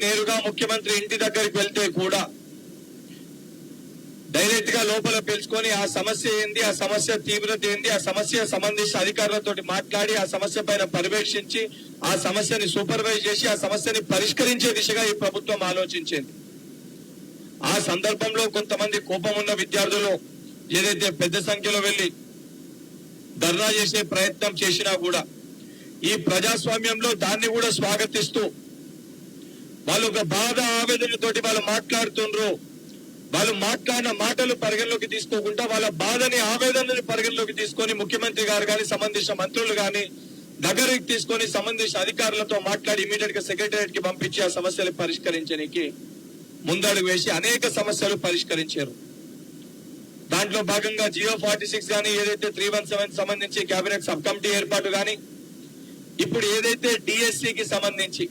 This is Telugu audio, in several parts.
నేరుగా ముఖ్యమంత్రి ఇంటి దగ్గరికి వెళ్తే కూడా డైరెక్ట్ గా లోపల పిలుచుకొని ఆ సమస్య ఏంది, ఆ సమస్య తీవ్రత ఏంది, ఆ సమస్య సంబంధించిన అధికారులతో మాట్లాడి ఆ సమస్య పైన పర్యవేక్షించి ఆ సమస్యని సూపర్వైజ్ చేసి ఆ సమస్యని పరిష్కరించే దిశగా ఈ ప్రభుత్వం ఆలోచించింది. ఆ సందర్భంలో కొంతమంది కోపం ఉన్న విద్యార్థులు ఏదైతే పెద్ద సంఖ్యలో వెళ్లి ధర్నా చేసే ప్రయత్నం చేసినా కూడా ఈ ప్రజాస్వామ్యంలో దాన్ని కూడా స్వాగతిస్తూ వాళ్ళు ఒక బాధ ఆవేదనతోటి వాళ్ళు మాట్లాడుతుండ్రు. వాళ్ళు మాట్లాడిన మాటలు పరిగణలోకి తీసుకోకుండా వాళ్ళ బాధని ఆవేదనని పరిగణలోకి తీసుకొని ముఖ్యమంత్రి గారు కానీ సంబంధించిన మంత్రులు కానీ దగ్గరికి తీసుకొని సంబంధించిన అధికారులతో మాట్లాడి ఇమీడియట్ గా సెక్రటరియట్ కి పంపించి ఆ సమస్యలు పరిష్కరించడానికి ముందడుగు వేసి అనేక సమస్యలు పరిష్కరించారు. దాంట్లో భాగంగా జియో 46 కానీ ఏదైతే 317 సంబంధించి కేబినెట్ సబ్ కమిటీ ఏర్పాటు కానీ ఇప్పుడు ఏదైతే డిఎస్సికి సంబంధించి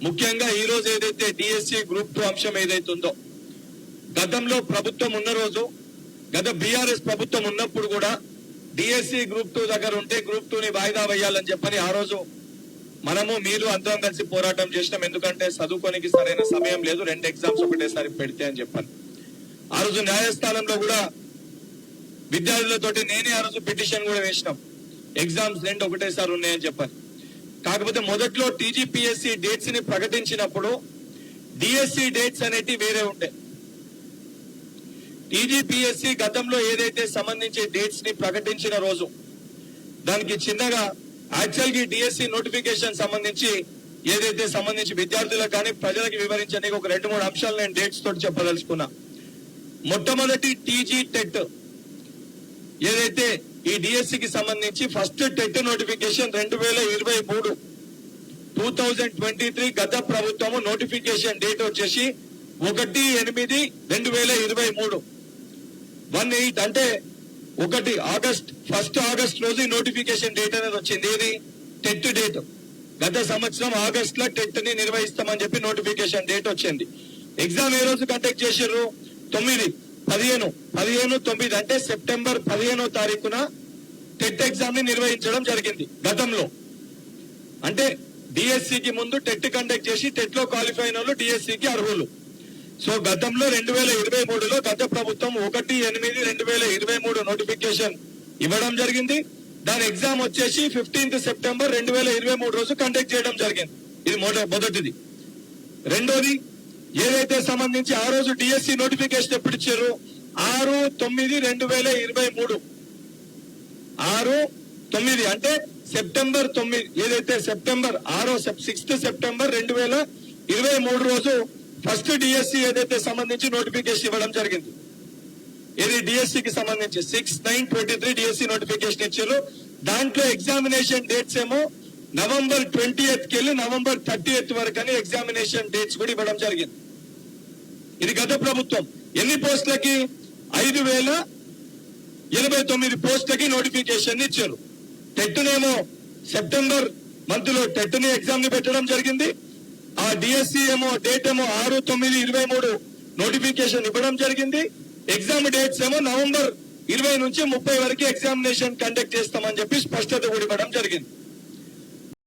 ముఖ్యంగా ఈ రోజు ఏదైతే డిఎస్సి గ్రూప్ 2 అంశం ఏదైతుందో గతంలో ప్రభుత్వం ఉన్న రోజు గత బీఆర్ఎస్ ప్రభుత్వం ఉన్నప్పుడు కూడా డిఎస్సి గ్రూప్ 2 దగ్గర ఉంటే గ్రూప్ 2 ని వాయిదా వేయాలని చెప్పని ఆ రోజు మనము మీరు అందరం కలిసి పోరాటం చేసినాం. ఎందుకంటే చదువుకోనికి సరైన సమయం లేదు, 2 ఎగ్జామ్స్ ఒకటేసారి పెడితే అని చెప్పాను. ఆ రోజు న్యాయస్థానంలో కూడా విద్యార్థులతోటి నేనే ఆ రోజు పిటిషన్ కూడా వేసినాం, ఎగ్జామ్స్ 2 ఒకటేసారి ఉన్నాయని చెప్పాను. కాకపోతే మొదట్లో టీజీపీఎస్సీ డేట్స్ ని ప్రకటించినప్పుడు డిఎస్సి డేట్స్ అనేటి వేరే ఉండే. టీజీపీఎస్సీ గతంలో ఏదైతే సంబంధించి డేట్స్ ని ప్రకటించిన రోజు దానికి చిన్నగా యాక్చువల్ గా డిఎస్సి నోటిఫికేషన్ సంబంధించి ఏదైతే సంబంధించి విద్యార్థులకు కానీ ప్రజలకు వివరించడానికి ఒక 2-3 అంశాలు నేను డేట్స్ తోటి చెప్పదలుచుకున్నా. మొట్టమొదటి టీజీ టెట్ ఏదైతే ఈ డిఎస్సికి సంబంధించి ఫస్ట్ టెట్ నోటిఫికేషన్ 2023 గత ప్రభుత్వము నోటిఫికేషన్ డేట్ వచ్చేసి 1/8/2023 18 అంటే 1 ఆగస్ట్ 1 ఆగస్ట్ రోజు నోటిఫికేషన్ డేట్ అనేది వచ్చింది. ఇది టెట్ డేట్. గత సంవత్సరం ఆగస్ట్ లో టెట్ ని నిర్వహిస్తామని చెప్పి నోటిఫికేషన్ డేట్ వచ్చింది. ఎగ్జామ్ ఏ రోజు కండక్ట్ చేశారు? 15/9 అంటే సెప్టెంబర్ 15వ తారీఖున టెట్ ఎగ్జామ్ ని నిర్వహించడం జరిగింది. గతంలో అంటే డిఎస్సికి ముందు టెట్ కండక్ట్ చేసి టెట్ లో క్వాలిఫై అయిన వాళ్ళు డిఎస్సికి అర్హులు. సో గతంలో 2023లో గత ప్రభుత్వం 1/8/2023 నోటిఫికేషన్ ఇవ్వడం జరిగింది. దాని ఎగ్జామ్ వచ్చేసి 15th సెప్టెంబర్ 2023 రోజు కండక్ట్ చేయడం జరిగింది. ఇది మొదటిది. రెండోది ఏదైతే సంబంధించి ఆ రోజు డిఎస్సి నోటిఫికేషన్ ఎప్పుడు ఇచ్చారు? 6/9/2023 6/9 అంటే సెప్టెంబర్ 9 ఏదైతే సెప్టెంబర్ 6th సెప్టెంబర్ 2023 రోజు ఫస్ట్ డిఎస్సి ఏదైతే సంబంధించి నోటిఫికేషన్ ఇవ్వడం జరిగింది. ఇది డిఎస్సికి సంబంధించి 6/9/23 డిఎస్సి నోటిఫికేషన్ ఇచ్చారు. దాంట్లో ఎగ్జామినేషన్ డేట్స్ ఏమో నవంబర్ 20th కెళ్ళి నవంబర్ 30th వరకు అని ఎగ్జామినేషన్ డేట్స్ కూడా ఇవ్వడం జరిగింది. ఇది గత ప్రభుత్వం. ఎన్ని పోస్టులకి? 5089 పోస్టులకి నోటిఫికేషన్ ఇచ్చారు. టెట్నేమో సెప్టెంబర్ మంత్ లో టెట్ ని ఎగ్జామ్ ని పెట్టడం జరిగింది. ఆ డిఎస్సి ఏమో డేట్ ఏమో 6/9/23 నోటిఫికేషన్ ఇవ్వడం జరిగింది. ఎగ్జామ్ డేట్స్ ఏమో నవంబర్ 20 నుంచి 30 వరకు ఎగ్జామినేషన్ కండక్ట్ చేస్తామని చెప్పి స్పష్టత కూడా ఇవ్వడం జరిగింది.